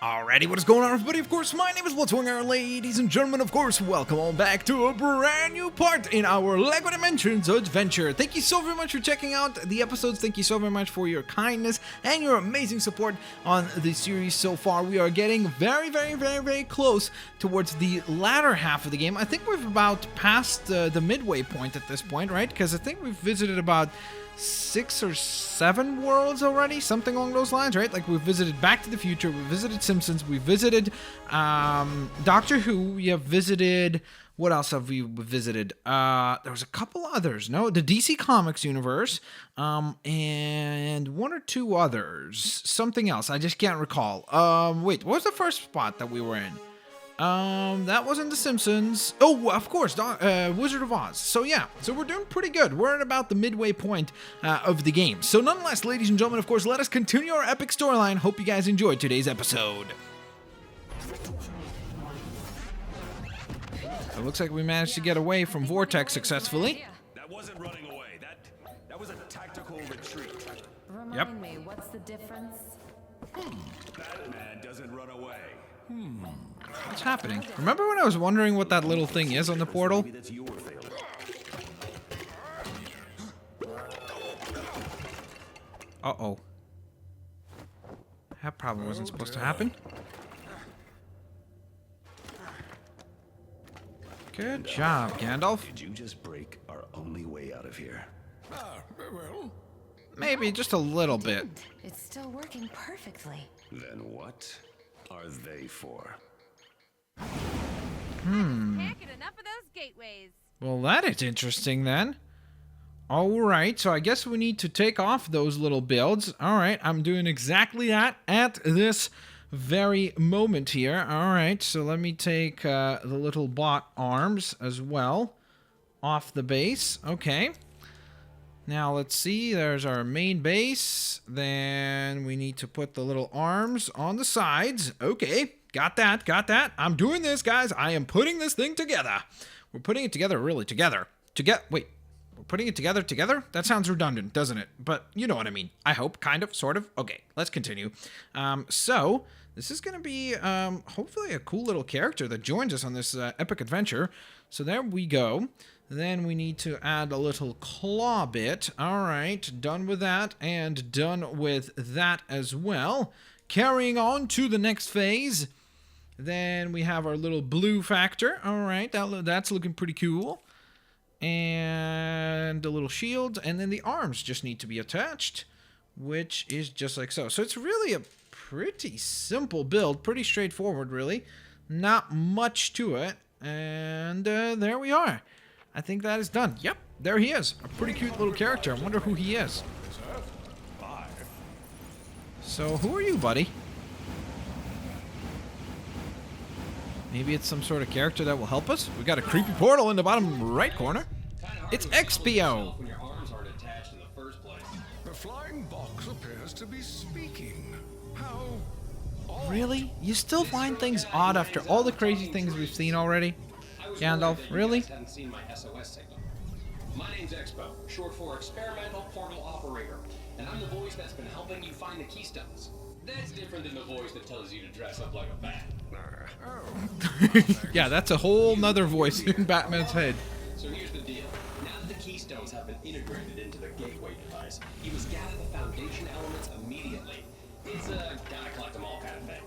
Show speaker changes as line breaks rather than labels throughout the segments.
Alrighty, what is going on, everybody? Of course, my name is Blitzwinger, ladies and gentlemen. Of course, welcome on back to a brand new part in our LEGO Dimensions adventure. Thank you so very much for checking out the episodes. Thank you so very much for your kindness and your amazing support on the series so far. We are getting very close towards the latter half of the game. I think we've about passed the midway point at this point, right? Because I think we've visited about 6 or 7 worlds already, something along those lines, right? Like we've visited Back to the Future, we visited Simpsons, we visited Doctor Who, we have visited, what else have we visited? There was a couple others, no? The DC Comics universe, and 1 or 2 others, something else, I just can't recall. Wait, what was the first spot that we were in? That wasn't The Simpsons. Oh, of course, Wizard of Oz. So yeah, so we're doing pretty good. We're at about the midway point of the game. So nonetheless, ladies and gentlemen, of course, let us continue our epic storyline. Hope you guys enjoyed today's episode. It looks like we managed to get away from Vortex successfully.
That wasn't running away. That was a tactical retreat.
Remind me, what's the difference?
Batman doesn't run away.
What's happening? Remember when I was wondering what that little thing is on the portal?
Maybe that's your failure.
Uh-oh. That probably wasn't supposed to happen. Good job, Gandalf.
Did you just break our only way out of here?
Well,
Maybe just a little bit.
It's still working perfectly.
Then what are they for?
Can't get enough of those gateways.
Well, that is interesting then. Alright, so I guess we need to take off those little builds. Alright, I'm doing exactly that at this very moment here. Alright, so let me take the little bot arms as well off the base. Okay. Now let's see, there's our main base. Then we need to put the little arms on the sides. Okay, got that. I'm doing this, guys. I am putting this thing together. We're putting it together really together. Wait, we're putting it together? That sounds redundant, doesn't it? But you know what I mean. I hope, kind of, sort of. Okay, let's continue. So this is going to be hopefully a cool little character that joins us on this epic adventure. So there we go. Then we need to add a little claw bit. All right, done with that and done with that as well. Carrying on to the next phase. Then we have our little blue factor. All right, that's looking pretty cool. And a little shield. And then the arms just need to be attached, which is just like so. So it's really a pretty simple build. Pretty straightforward, really. Not much to it. And there we are. I think that is done. Yep, there he is. A pretty cute little character. I wonder who he is. So, who are you, buddy? Maybe it's some sort of character that will help us? We got a creepy portal in the bottom right corner. It's Expo.
when your arms aren't attached in the first place. The flying box appears to be speaking. How odd.
Really? You still find things odd after all the crazy things we've seen already? Gandalf, really?
Hadn't seen my SOS signal. My name's Expo, short for Experimental Portal Operator, and I'm the voice that's been helping you find the keystones. That's different than the voice that tells you to dress up like a bat.
Yeah, that's a whole nother voice in Batman's head.
So here's the deal. Now that the keystones have been integrated into the gateway device, you must gather the foundation elements immediately. It's a gotta collect them all kind of thing.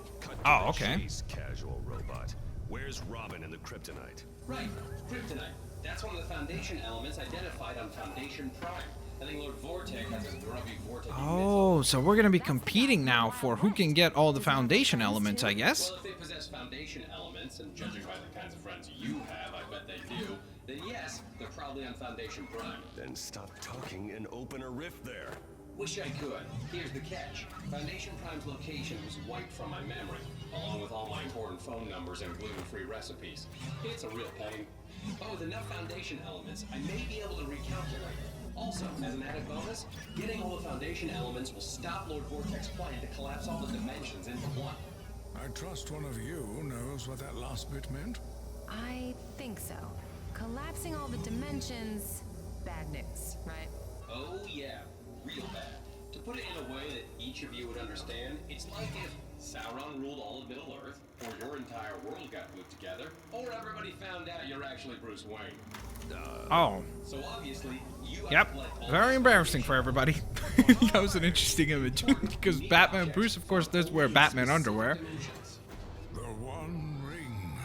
Oh, okay.
Jeez, casual robot. Where's Robin and the kryptonite?
Right, kryptonite. That's one of the foundation elements identified on Foundation Prime. I think Lord Vortex has his grubby Vortex.
Oh, so we're going to be competing now for who can get all the foundation elements, I guess.
Well, if they possess foundation elements, and judging by the kinds of friends you have, I bet they do, then yes, they're probably on Foundation Prime.
Then stop talking and open a rift there.
Wish I could. Here's the catch. Foundation Prime's location was wiped from my memory, along with all my important phone numbers and gluten-free recipes. It's a real pain. But with enough foundation elements, I may be able to recalculate. Also, as an added bonus, getting all the foundation elements will stop Lord Vortex's plan to collapse all the dimensions into one.
I trust one of you knows what that last bit meant.
I think so. Collapsing all the dimensions, bad news, right?
Oh yeah, real bad. To put it in a way that each of you would understand, it's like if Sauron ruled all of Middle Earth, or your entire world got glued together, or everybody found out you're actually Bruce Wayne.
Oh.
So obviously, you
Yep.
have let all
Very
this
embarrassing for everybody. That was an interesting image. Because Batman and Bruce, of course, does wear Batman underwear.
dimensions.
The One Ring.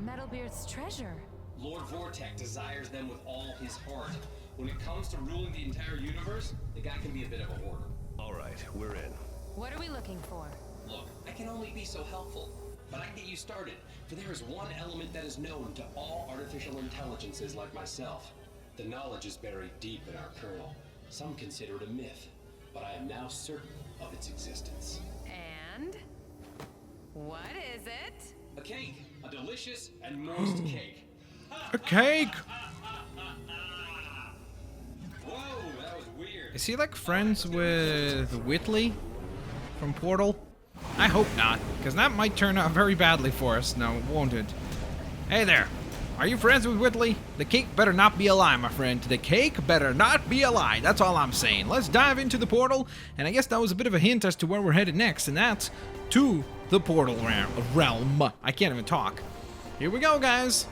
Metalbeard's treasure.
Lord Vortek desires them with all his heart. When it comes to ruling the entire universe, the guy can be a bit of a hoarder.
All right, we're in.
What are we looking for?
Look, I can only be so helpful, but I can get you started, for there is one element that is known to all artificial intelligences like myself. The knowledge is buried deep in our kernel. Some consider it a myth, but I am now certain of its existence.
And? What is it?
A cake, a delicious and moist cake.
A cake!
Whoa, that was weird.
Is he like friends with Whitley from Portal? I hope not, because that might turn out very badly for us now, won't it? Hey there, are you friends with Whitley? The cake better not be a lie, my friend. The cake better not be a lie. That's all I'm saying. Let's dive into the portal, and I guess that was a bit of a hint as to where we're headed next, and that's to the portal realm. I can't even talk. Here we go, guys.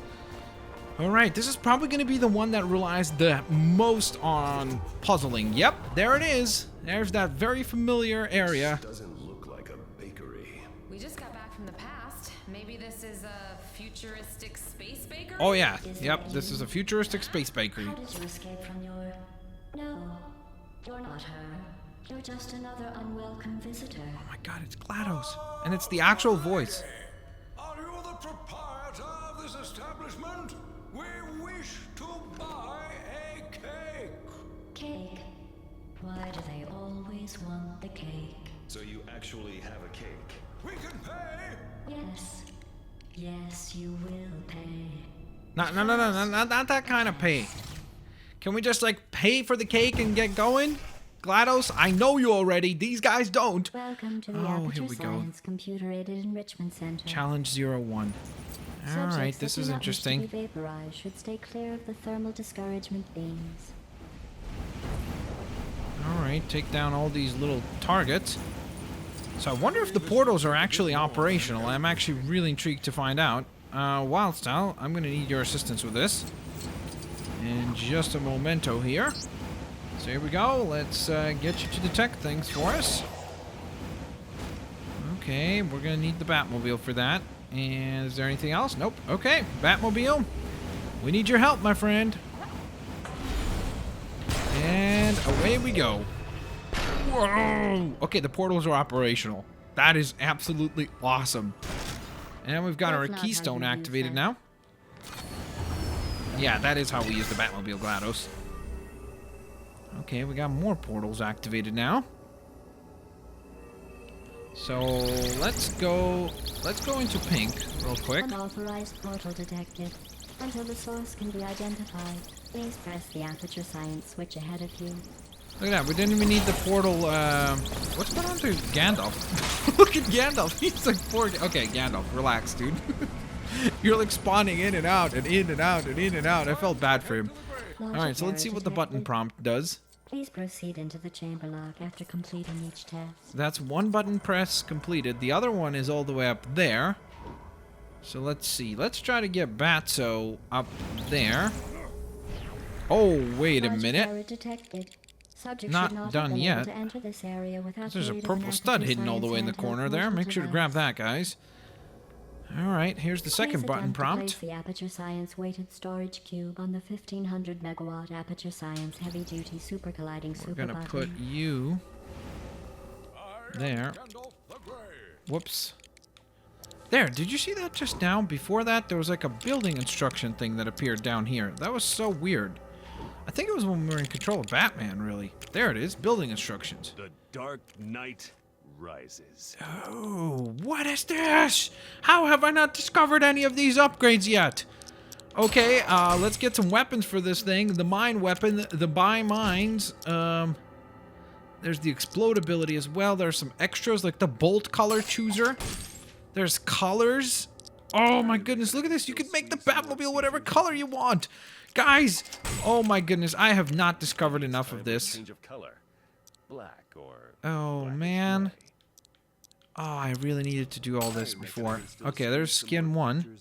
Alright, this is probably going to be the one that relies the most on puzzling. Yep, there it is. There's that very familiar area.
Doesn't look like a bakery.
We just got back from the past. Maybe this is a futuristic space bakery?
Oh yeah, yep, this is a futuristic space bakery.
How did you escape from your... No, you're not her. You're just another unwelcome visitor.
Oh my god, it's GLaDOS. And it's the actual voice.
Are you the proprietor of this establishment? We wish to buy a cake.
Cake? Why do they always want the cake?
So you actually have a cake.
We can pay.
Yes. Yes, you will pay.
No, not that kind of pay. Can we just like pay for the cake and get going? GLaDOS, I know you already. These guys don't.
Welcome to the
Oh, here
Aperture
we go.
Science Computer-Aided Enrichment Center.
Challenge 01. Alright,
Subjects
this
that
is
do not wish to
interesting.
be vaporized should stay clear of the thermal discouragement beams.
Alright, take down all these little targets. So I wonder if the portals are actually operational. I'm actually really intrigued to find out. Wildstyle, I'm going to need your assistance with this. In just a momento here. So here we go. Let's get you to detect things for us. Okay, we're going to need the Batmobile for that. And is there anything else? Nope. Okay, Batmobile. We need your help, my friend. And away we go. Whoa! Okay, the portals are operational. That is absolutely awesome. And we've got
That's
our
not how
keystone
you use
activated
that.
now. Yeah, that is how we use the Batmobile, GLaDOS. Okay, we got more portals activated now. So let's go into pink real quick.
Unauthorized portal detected. Until the source can be identified, please press the Aperture Science switch ahead of you.
Look at that, we didn't even need the portal, what's going on to Gandalf? Look at Gandalf, he's like poor, okay, Gandalf, relax, dude. You're like spawning in and out, and in and out, and in and out. I felt bad for him. Alright, so let's see what the button prompt does.
Please proceed into the chamber lock after completing each test.
That's one button press completed. The other one is all the way up there. So let's see. Let's try to get Batso up there. Oh, wait a
Logic
minute.
error detected. Subject
Not
should not
done
have been
yet.
able to enter this area without
There's a
the aid of
purple
an
stud
Aperture
hidden all the way in the
Science
corner
handheld
there. Make
portal
sure to grab
device.
that, guys. Alright, here's the second
Please
button
attempt to
prompt.
place the Aperture Science weighted storage cube on the 1500 megawatt Aperture Science heavy duty super colliding
We're
super
gonna
button.
put you there.
Gandalf the Grey.
Whoops. There, did you see that just now? Before that, there was like a building instruction thing that appeared down here. That was so weird. I think it was when we were in control of Batman, really. There it is, building instructions.
The Dark Knight rises.
Oh, what is this? How have I not discovered any of these upgrades yet? Okay, let's get some weapons for this thing. The mine weapon, the buy mines. There's the explode ability as well. There's some extras like the bolt color chooser. There's colors. Oh my goodness, look at this. You can make the Batmobile whatever color you want. Guys, oh my goodness, I have not discovered enough of this.
Change of color. Black or
Oh
blackish
man.
gray.
Oh, I really needed to do all this before. Okay, there's skin 1.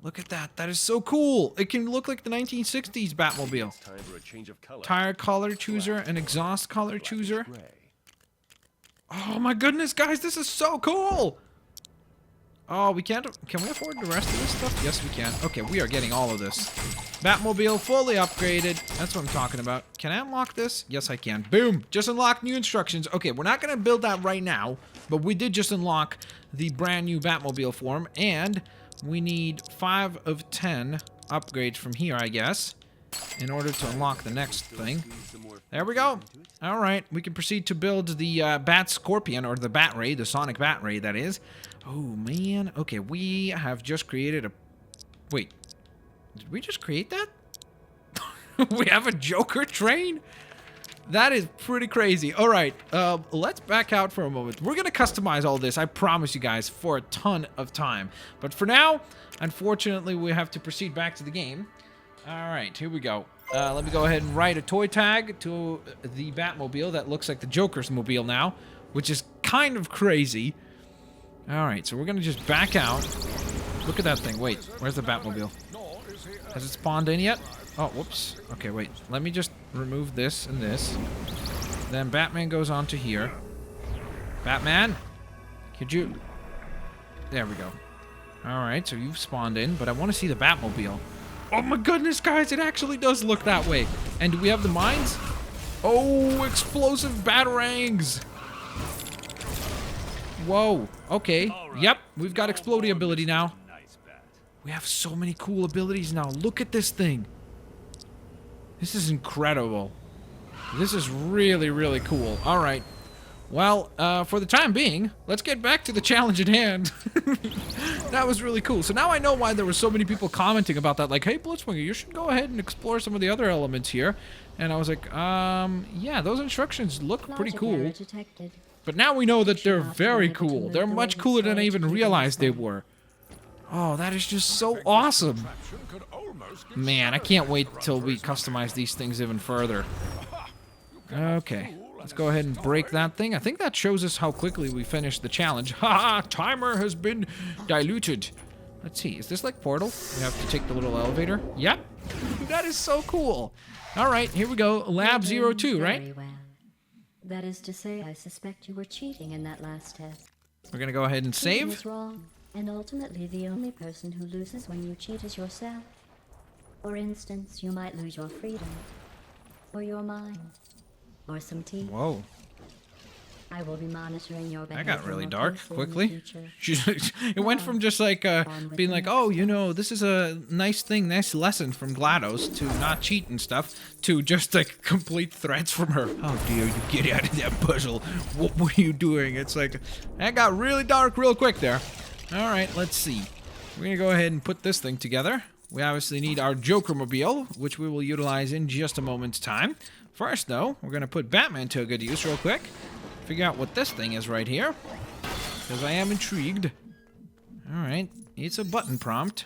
Look at that. That is so cool. It can look like the 1960s Batmobile.
Time for a change of color.
Tire color chooser, an exhaust color chooser. Oh my goodness, guys, this is so cool. Oh, we can't. Can we afford the rest of this stuff? Yes, we can. Okay, we are getting all of this. Batmobile fully upgraded. That's what I'm talking about. Can I unlock this? Yes, I can. Boom. Just unlock new instructions. Okay, we're not going to build that right now, but we did just unlock the brand new Batmobile form, and we need 5 of 10 upgrades from here, I guess, in order to unlock the next thing. There we go. All right, we can proceed to build the Bat Scorpion, or the Bat Ray, the Sonic Bat Ray, that is. Oh, man. Okay, we have just created a... Wait. Did we just create that? We have a Joker train? That is pretty crazy. All right, let's back out for a moment. We're going to customize all this, I promise you guys, for a ton of time. But for now, unfortunately, we have to proceed back to the game. All right, here we go. Let me go ahead and write a toy tag to the Batmobile that looks like the Joker's mobile now, which is kind of crazy. All right, so we're going to just back out. Look at that thing. Wait, where's the Batmobile? Has it spawned in yet? Oh, whoops. Okay, wait. Let me just remove this and this. Then Batman goes on to here. Batman? Could you... There we go. All right, so you've spawned in, but I want to see the Batmobile. Oh my goodness, guys, it actually does look that way. And do we have the mines? Oh, explosive batarangs. Whoa. Okay. Yep, we've got exploding ability now. We have so many cool abilities now. Look at this thing. This is incredible. This is really, really cool. All right. Well, for the time being, let's get back to the challenge at hand. That was really cool. So now I know why there were so many people commenting about that. Like, hey, Blitzwinger, you should go ahead and explore some of the other elements here. And I was like, yeah, those instructions look pretty cool. But now we know that they're very cool. They're much cooler than I even realized they were. Oh, that is just so awesome. Man, I can't wait till we customize these things even further. Okay, let's go ahead and break that thing. I think that shows us how quickly we finished the challenge. Haha, timer has been diluted. Let's see, is this like Portal? We have to take the little elevator? Yep, that is so cool. All right, here we go. Lab 02, right?
Very well. That is to say, I suspect you were cheating in that last test.
We're gonna go ahead and
Cheating
save.
is wrong, and ultimately the only person who loses when you cheat is yourself. For instance, you might lose your freedom, or your mind, or some teeth.
Whoa.
I will be monitoring your
That
behavior
got really
more
dark
closely in the
quickly.
future.
It went from just like being like, oh, you know, this is a nice thing, nice lesson from GLaDOS to not cheat and stuff, to just like complete threats from her. How dare you get out of that puzzle? What were you doing? It's like, that got really dark real quick there. All right, let's see. We're going to go ahead and put this thing together. We obviously need our Joker-mobile, which we will utilize in just a moment's time. First, though, we're going to put Batman to a good use real quick. Figure out what this thing is right here, because I am intrigued. All right, it's a button prompt.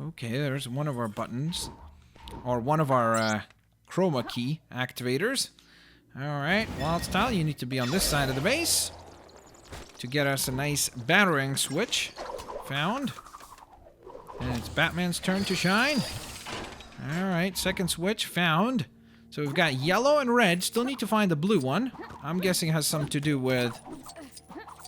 Okay, there's one of our buttons, or one of our chroma key activators. All right, wild style, you need to be on this side of the base to get us a nice batarang switch. Found. And it's Batman's turn to shine. All right, second switch found. So we've got yellow and red. Still need to find the blue one. I'm guessing it has something to do with...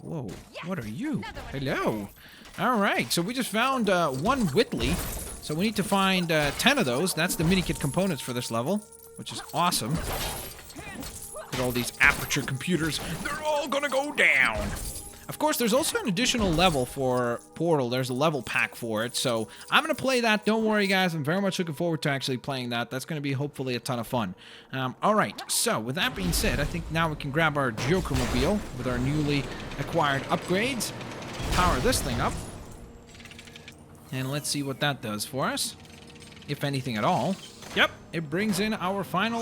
Whoa, what are you? Hello. All right, so we just found one Whitley. So we need to find 10 of those. That's the mini-kit components for this level, which is awesome. Look at all these Aperture computers. They're all gonna go down. Of course, there's also an additional level for Portal. There's a level pack for it, so I'm going to play that. Don't worry, guys. I'm very much looking forward to actually playing that. That's going to be hopefully a ton of fun. All right, so with that being said, I think now we can grab our Joker-mobile with our newly acquired upgrades. Power this thing up. And let's see what that does for us, if anything at all. Yep, it brings in our final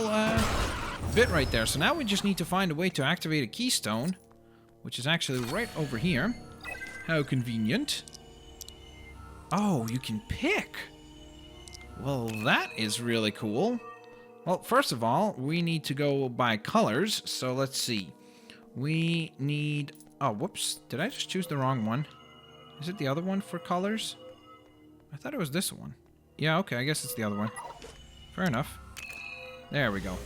bit right there. So now we just need to find a way to activate a keystone, which is actually right over here. How convenient. Oh, you can pick. Well, that is really cool. Well, first of all, we need to go by colors. So let's see. We need... Oh, whoops. Did I just choose the wrong one? Is it the other one for colors? I thought it was this one. Yeah, okay. I guess it's the other one. Fair enough. There we go.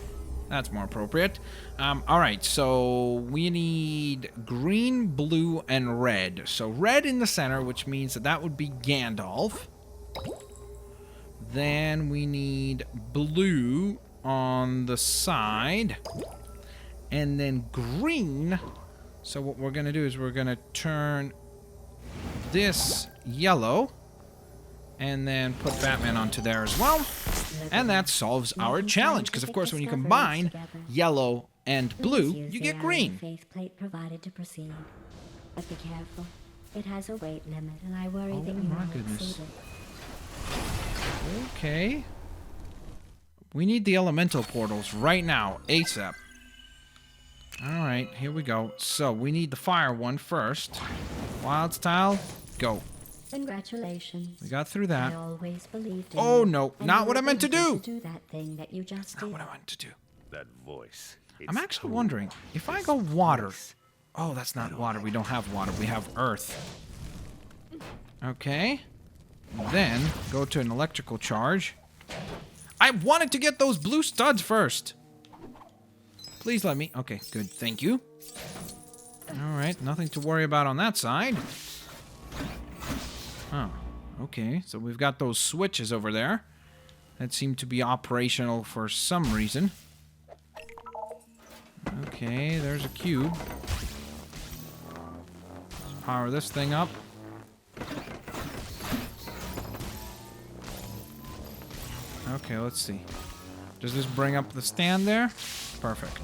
That's more appropriate. Alright, so we need green, blue, and red. So red in the center, which means that that would be Gandalf. Then we need blue on the side. And then green. So what we're going to do is we're going to turn this yellow. And then put Batman onto there as well. And that solves our challenge. Because, of course, when you combine yellow and blue, you get green.
Faith plate provided to proceed. But be careful. It has a weight limit, and I worry that you
my
will
goodness.
exceed it.
Okay. We need the elemental portals right now, ASAP. Alright, here we go. So, we need the fire one first. Wild style, go.
Congratulations.
We got through that.
I always believed in
Oh
you,
no,
and
not
you
what I
were
meant to
able
do!
Do that thing that you just
Not
did.
what I wanted to do.
That voice.
I'm actually wondering, if I go water... Oh, that's not water. We don't have water. We have earth. Okay. Then, go to an electrical charge. I wanted to get those blue studs first. Please let me... Okay, good. Thank you. Alright, nothing to worry about on that side. Oh, okay. So we've got those switches over there that seem to be operational for some reason. Okay, there's a cube. Let's power this thing up. Okay, let's see. Does this bring up the stand there? Perfect.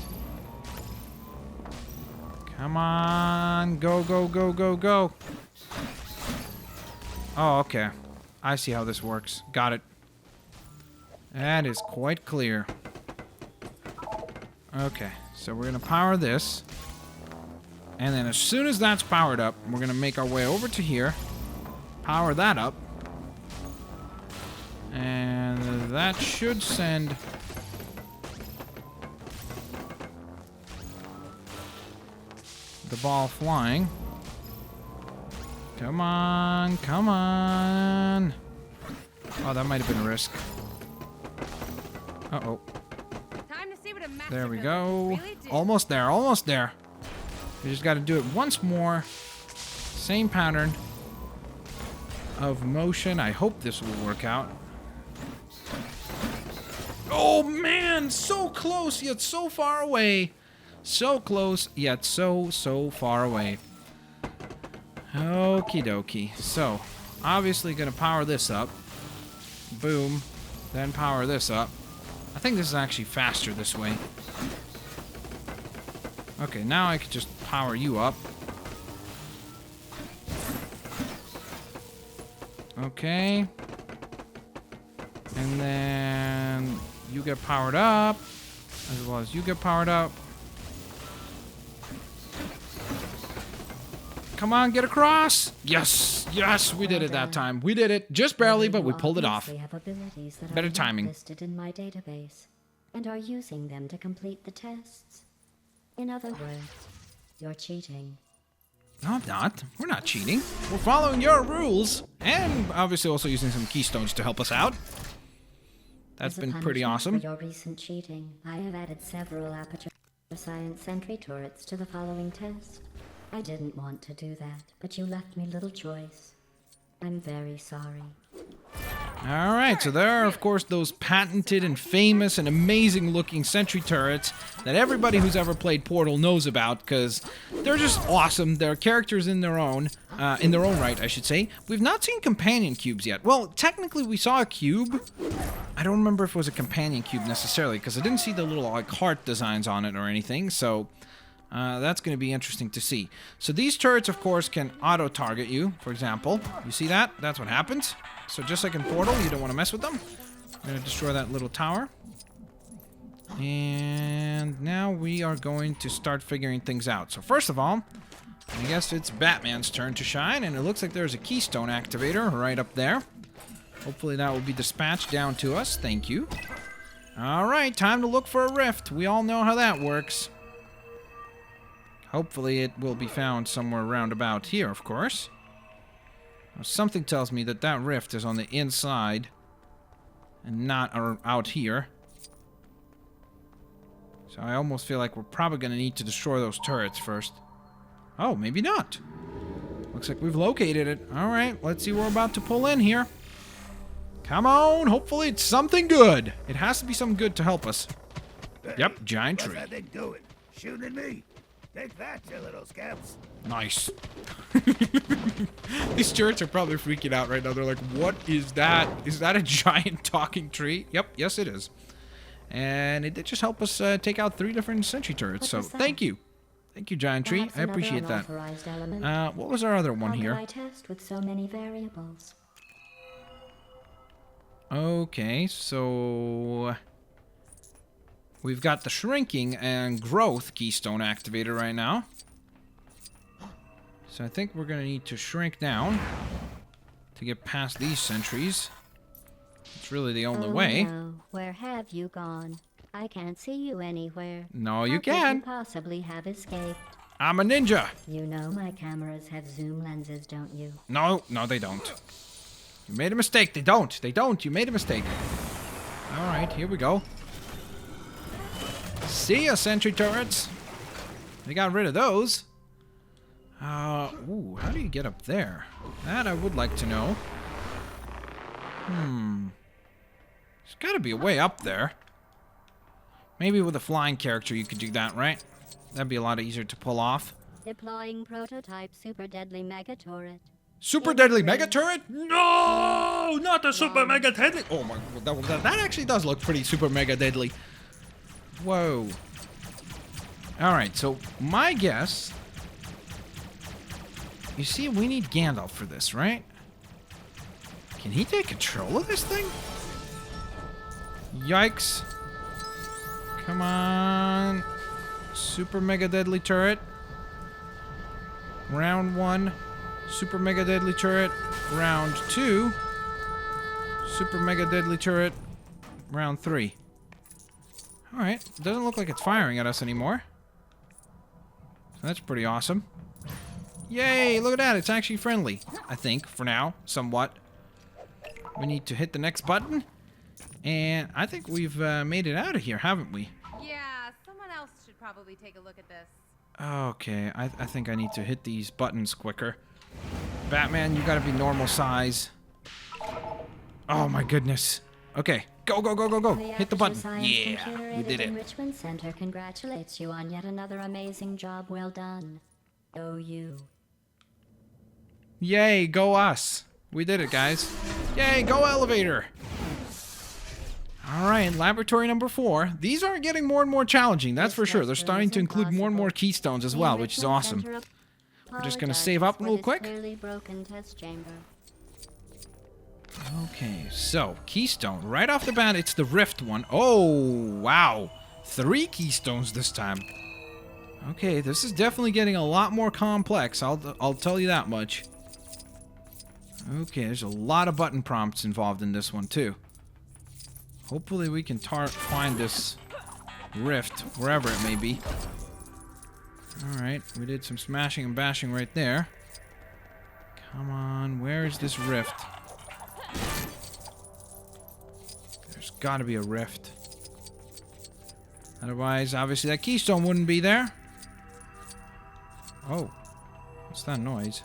Come on. Go, go, go, go, go. Oh, okay. I see how this works. Got it. That is quite clear. Okay, so we're going to power this. And then as soon as that's powered up, we're going to make our way over to here. Power that up. And that should send... the ball flying. Come on, come on. Oh, that might have been a risk. Uh-oh.
Time to see what a master
There we
builder
go.
can really do.
Almost there, almost there. We just got to do it once more. Same pattern of motion. I hope this will work out. Oh, man! So close, yet so far away. So close, yet so far away. Okie dokie. So, obviously gonna power this up. Boom. Then power this up. I think this is actually faster this way. Okay, now I could just power you up. Okay. And then you get powered up. As well as you get powered up. Come on, get across! Yes! Yes, we did it that time. We did it. Just barely, but we pulled it off.
You have abilities that
Better
are not
timing.
listed in my database, and are using them to complete the tests. In other words, you're cheating.
No, I'm not. We're not cheating. We're following your rules. And obviously also using some keystones to help us out. That's
As a
been pretty
punishment
awesome.
For your recent cheating, I have added several Aperture Science sentry turrets to the following test. I didn't want to do that, but you left me little choice. I'm very sorry.
Alright, so there are, of course, those patented and famous and amazing-looking sentry turrets that everybody who's ever played Portal knows about, because they're just awesome. They're characters in their own right, I should say. We've not seen companion cubes yet. Well, technically, we saw a cube. I don't remember if it was a companion cube necessarily, because I didn't see the little, like, heart designs on it or anything, so... that's going to be interesting to see. So these turrets, of course, can auto-target you, for example. You see that? That's what happens. So just like in Portal, you don't want to mess with them. I'm going to destroy that little tower. And now we are going to start figuring things out. So first of all, I guess it's Batman's turn to shine, and it looks like there's a keystone activator right up there. Hopefully that will be dispatched down to us. Thank you. All right, time to look for a rift. We all know how that works. Hopefully it will be found somewhere around about here, of course. Something tells me that that rift is on the inside and not out here. So I almost feel like we're probably going to need to destroy those turrets first. Oh, maybe not. Looks like we've located it. All right, let's see what we're about to pull in here. Come on, hopefully it's something good. It has to be something good to help us. Yep, giant tree.
What's that thing doing? Shooting at me? Take that, you little scamps.
Nice. These turrets are probably freaking out right now. They're like, what is that? Is that a giant talking tree? Yep, yes it is. And it did just help us take out 3 different sentry turrets. So thank you. Thank you, giant tree.
Perhaps
I appreciate
another
that.
unauthorized element.
What was our other one
How
here?
could I test with so many variables?
Okay, so we've got the shrinking and growth keystone activated right now. So I think we're going to need to shrink down to get past these sentries. It's really the only way.
No. Where have you gone? I can't see you anywhere.
No, you
How could
can.
you possibly have escaped?
I'm a ninja.
You know my cameras have zoom lenses, don't you?
No, they don't. You made a mistake. They don't. You made a mistake. All right, here we go. See ya, sentry turrets. We got rid of those. Ooh, how do you get up there? That I would like to know. There's got to be a way up there. Maybe with a flying character you could do that, right? That'd be a lot easier to pull off.
Deploying prototype super deadly mega turret.
Super deadly mega turret? No, not the super mega deadly. Oh my, that actually does look pretty super mega deadly. Whoa. All right, so my guess. You see, we need Gandalf for this, right? Can he take control of this thing? Yikes. Come on. Super mega deadly turret. Round 1. Super mega deadly turret. Round 2. Super mega deadly turret. Round 3. Alright. Doesn't look like it's firing at us anymore. So that's pretty awesome. Yay! Look at that. It's actually friendly. I think, for now. Somewhat. We need to hit the next button. And I think we've made it out of here, haven't we?
Yeah, someone else should probably take a look at this.
Okay, I think I need to hit these buttons quicker. Batman, you gotta be normal size. Oh my goodness. Okay, go, go, go, go, go. Hit the button. Yeah, we did it.
Enrichment Center congratulates you on yet another amazing job well done. Go you.
Yay, go us. We did it, guys. Yay, go elevator. All right, laboratory number 4. These are getting more and more challenging, that's for sure. They're starting to include more and more keystones as well, which is awesome. We're just gonna save up real quick. Okay, so keystone right off the bat. It's the rift one. Oh wow, 3 keystones this time. Okay, this is definitely getting a lot more complex. I'll tell you that much. Okay, there's a lot of button prompts involved in this one too. Hopefully we can find this rift wherever it may be. Alright, we did some smashing and bashing right there. Come on, where is this rift? There's gotta be a rift. Otherwise, obviously that keystone wouldn't be there. Oh, what's that noise?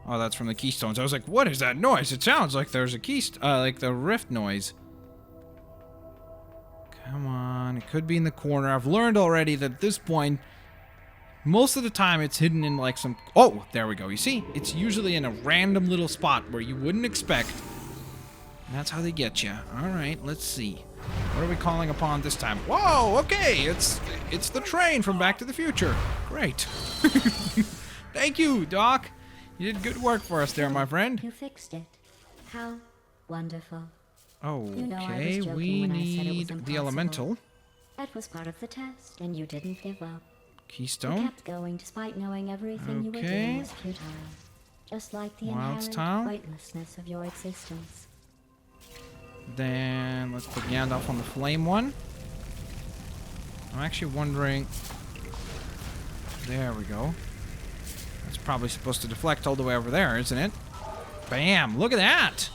Oh, that's from the keystones. I was like, what is that noise? It sounds like there's a like the rift noise. Come on, it could be in the corner. I've learned already that at this point, most of the time it's hidden in like some... Oh, there we go. You see? It's usually in a random little spot where you wouldn't expect. And that's how they get you. All right, let's see. What are we calling upon this time? Whoa, okay. It's the train from Back to the Future. Great. Thank you, Doc. You did good work for us there, my friend.
You fixed it. How wonderful.
Oh,
You know, I was
okay.
joking
We
when I said it was
need the
impossible.
elemental.
That was part of the test, and you didn't give up. You
Keystone.
kept going despite knowing everything you were
Okay.
doing was futile. Just like the
Wilds
inherent
tile.
pointlessness of your existence.
Then let's put Gandalf on the flame one. I'm actually wondering... There we go. That's probably supposed to deflect all the way over there, isn't it? Bam! Look at that!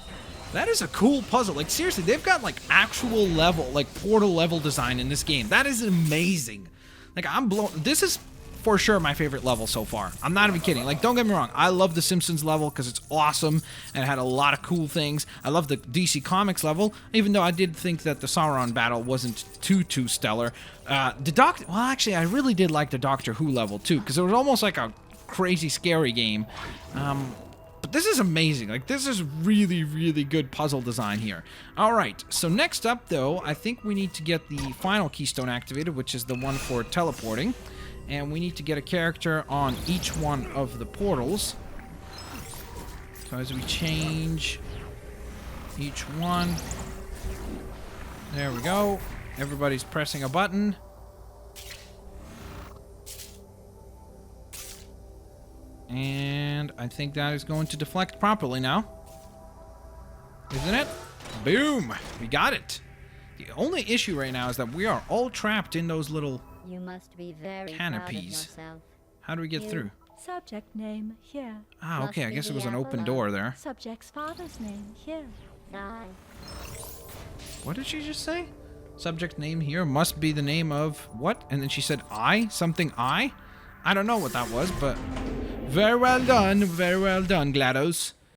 That is a cool puzzle. Like, seriously, they've got, like, actual level, like, portal level design in this game. That is amazing. Like, I'm blown... This is for sure my favorite level so far. I'm not even kidding. Like, don't get me wrong. I love the Simpsons level because it's awesome and it had a lot of cool things. I love the DC Comics level, even though I did think that the Sauron battle wasn't too stellar. Well, actually, I really did like the Doctor Who level, too, because it was almost like a crazy, scary game. But this is amazing. Like, this is really, really good puzzle design here. All right, so next up, though, I think we need to get the final keystone activated, which is the one for teleporting. And we need to get a character on each one of the portals. So as we change each one. There we go. Everybody's pressing a button. And I think that is going to deflect properly now. Isn't it? Boom! We got it. The only issue right now is that we are all trapped in those little
You must be very
canopies.
proud of yourself.
How do we get through?
Subject name here.
Ah, okay, I
Must be
guess it
the
was an open
apple
door there.
Subject's father's name here.
I.
What did she just say? Subject name here must be the name of what? And then she said I? Something I? I don't know what that was, but very well done, GLaDOS.